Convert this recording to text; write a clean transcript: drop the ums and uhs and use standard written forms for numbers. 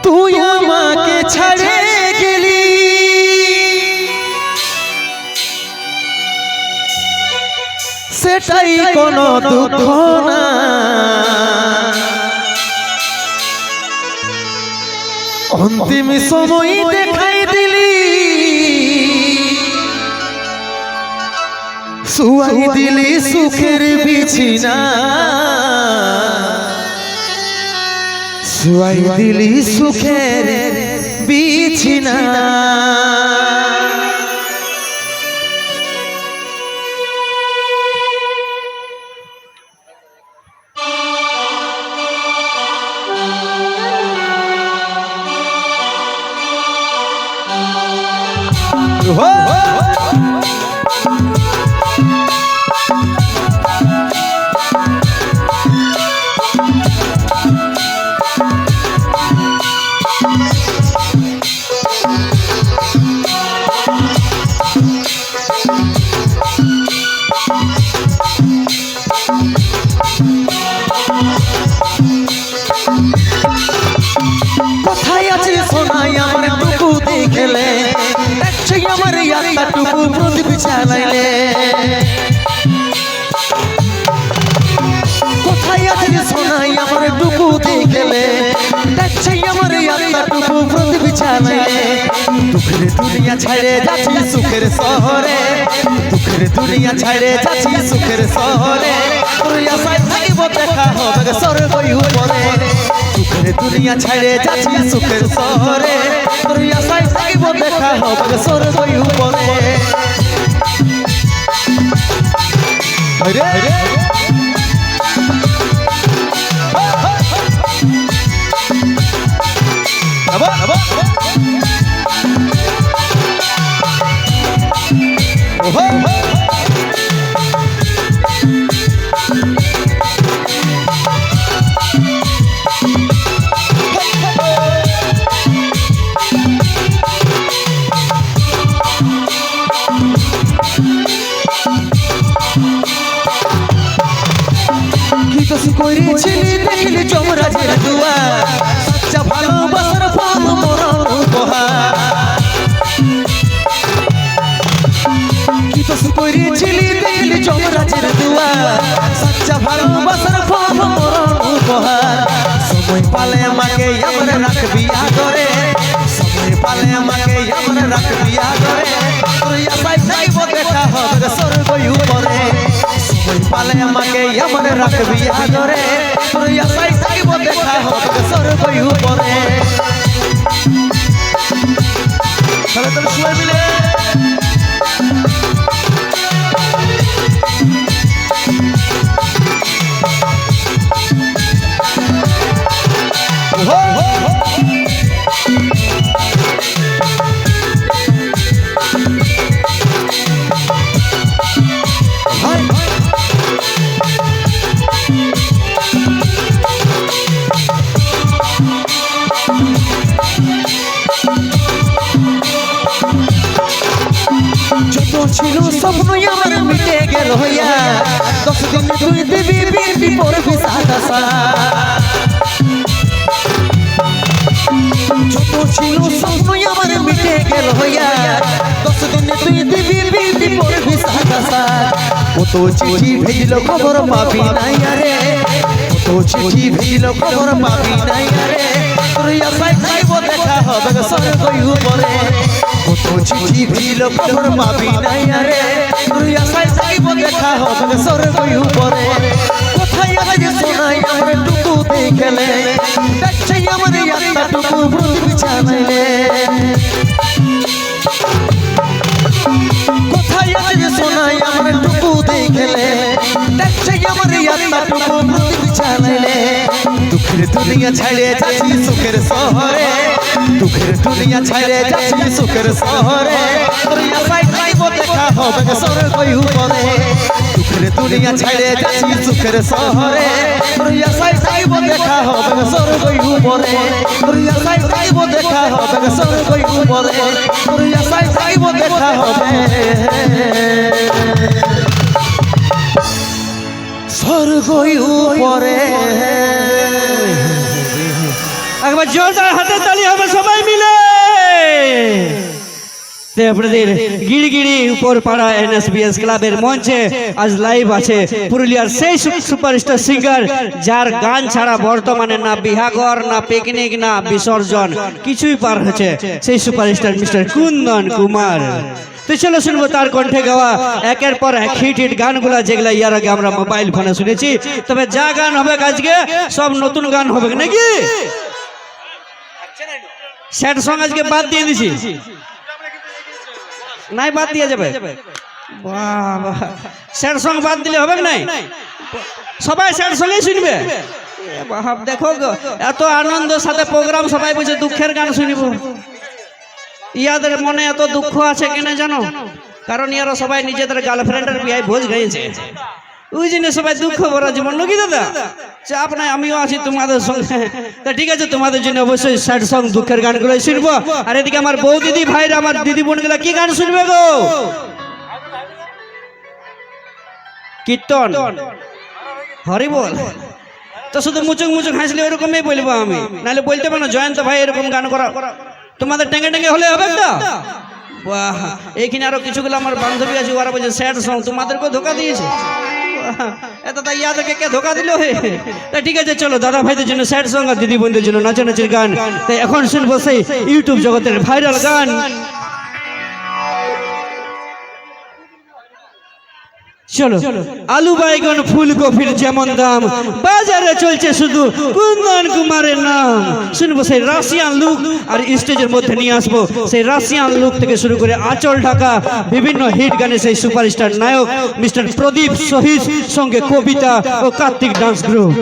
তুই আমাকে ছেড়ে গেলি সেটাই কোনো দুঃখ না, অন্তিম সময় দেখাই দিলি, শুয়াই দিলি সুখের বিছিনা, শুয়াই দিলি সুখের বিছিনা। কোথায় আছে সোনাই আমার টুকু দেখলে, দেখছে আমার ইয়াটা টুকু প্রদীপ জ্বালাইলে। কোথায় আছে সোনাই আমার টুকু দেখলে, দেখছে আমার ইয়াটা টুকু প্রদীপ জ্বালাইলে। দুঃখের দুনিয়া ছেড়ে যাচ্ছি সুখের শহরে, দুঃখের দুনিয়া ছেড়ে যাচ্ছি সুখের শহরে, তোর আশায় থাকিব দেখা হবে স্বর্গ উপরে। দুঃখের দুনিয়া ছেড়ে যাচ্ছি সুখের শহরে, তোর আশায় থাকিব দেখা হবে স্বর্গ উপরে। করেছিলি দেখলি যমরাজের দুয়ার, সচ্চা ভালোবাসার ফল মরণ উপহার। কি তো করেছিলি দেখলি যমরাজের দুয়ার, সচ্চা ভালোবাসার ফল মরণ উপহার। সময় পালে আমাকে আমরা রাখবি আদরে, সময় পালে আমাকে আমরা রাখবি আদরে, তোর আশায় যাইব দেখা হবে স্বর্গ উপরে। সময় পালে আমাকে আমার রাখবি আদরে, তোর আশায় যাইব দেখা হবে স্বর্গ উপরে। তাহলে তোর সবাই মিলে ছিল স্বপ্ন আমার মিটে গেল হইয়া, 10 দিন তুই দিবি বিবি পড়বি সাদা সা। ছোট ছিল স্বপ্ন আমার মিটে গেল হইয়া, 10 দিন তুই দিবি বিবি পড়বি সাদা সা। কত চিঠি ভেজিল খবর পাবি নাই আরে, কত চিঠি ভেজিল খবর পাবি নাই আরে, তোর আশায় যাইব দেখা হবে স্বর্গ উপরে। কত চিঠি ভেজিল খবর পাবি নাই আরে, তোর আশায় যাইব দেখা হবে স্বর্গ উপরে। কোথায় আছে সোনাই আমার টুকু দেখলে, দেখছে আমার ইয়াটা টুকু প্রদীপ জ্বালাইলে। কোথায় আছে সোনাই আমার টুকু দেখলে, দেখছে আমার ইয়াটা টুকু প্রদীপ জ্বালাইলে। দুঃখের দুনিয়া ছেড়ে যাচ্ছি সুখের শহরে, দুঃখের দুনিয়া ছেড়ে যাচ্ছি সুখের শহরে, তোর আশায় যাইব দেখা হবে স্বর্গ উপরে। দুঃখের দুনিয়া ছাইড়ে যাচ্ছি সুখের শহরে তোর আশায় যাইব দেখা হবে স্বর্গই উপরে তোর আশায় যাইব দেখা হবে স্বর্গই উপরে তোর আশায় যাইব দেখা হবে স্বর্গই উপরে। একবার জোরদার হাতে তালি হবে সবাই মিলে। আপনাদের গিরিগিরি উপর পাড়া NSBS ক্লাবের মঞ্চে আজ লাইভ আছে পুরুলিয়ার সেই সুপারস্টার সিঙ্গার যার গান ছাড়া বর্তমানে না বিহাঘর না পিকনিক না বিসর্জন কিছুই পার হচ্ছে, সেই সুপারস্টার মিস্টার কুন্দন কুমার। তো চলো শুনবো তার কণ্ঠে গাওয়া একের পর এক হিট হিট গানগুলা যেগুলা ইয়ার আগে আমরা মোবাইল ফোনে শুনেছি। তবে যা গান হবে আজকে সব নতুন গান হবে নাকি? স্যাড সং আজকে বাদ দিয়ে দিছি, নাই বাদ দিয়ে যাবে। বাবা স্যাড সং বাদ দিলে হবে নাই, সবাই স্যাড সঙ্গে শুনবে। বাপ দেখো এত আনন্দের সাথে প্রোগ্রাম, সবাই বলছে দুঃখের গান শুনব। ইয়াদের মনে এত দুঃখ আছে কেন জানো? কারণ ইয়ারা সবাই নিজেদের গার্লফ্রেন্ডের বিয়ে ভোজ গেছে, ওই জন্য সবাই দুঃখ ভরা জীবন নাকি দাদা? চাপ নাই, আমিও আছি তোমাদের সঙ্গে। তা ঠিক আছে, তোমাদের জন্য অবশ্যই স্যাড সং দুঃখের গানগুলো শুনবো। আর এদিকে আমার বউ দিদি ভাইরা, আমার দিদি বোনগুলা কি গান শুনবে গো? কীর্তন, হরি বল। তো শুধু মুচুক মুচুক হাসলে ওরকমই বলবো আমি, নাহলে বলতে পারো জয়ন্ত ভাই এরকম গান করা তোমাদের টেঙ্গে টেঙ্গে হলে হবে তো? বাহ, এইখানে আরো কিছুগুলো আমার বান্ধবী আছে, ওরা বলছে স্যাড সং, তোমাদেরকেও ধোকা দিয়েছে। এত তাই ইয়াদেরকে কে ধোকা দিল? ঠিক আছে চলো, দাদা ভাইদের জন্য স্যাড সং আর দিদি বোনদের জন্য নাচানাচির গান। তাই এখন শুনবো সেই ইউটিউব জগতের ভাইরাল গান। চলো, আলু বাইগন ফুলকপির যেমন দাম, বাজারে চলছে শুধু কুন্দন কুমারের নাম। শুনবো সেই রাশিয়ান লুক, আর স্টেজের মধ্যে নিয়ে আসবো সেই রাশিয়ান লুক থেকে শুরু করে আঁচল ঢাকা বিভিন্ন হিট গানে সেই সুপারস্টার নায়ক মিস্টার প্রদীপ শহীদ, সঙ্গে কবিতা ও কার্তিক ডান্স গ্রুপ।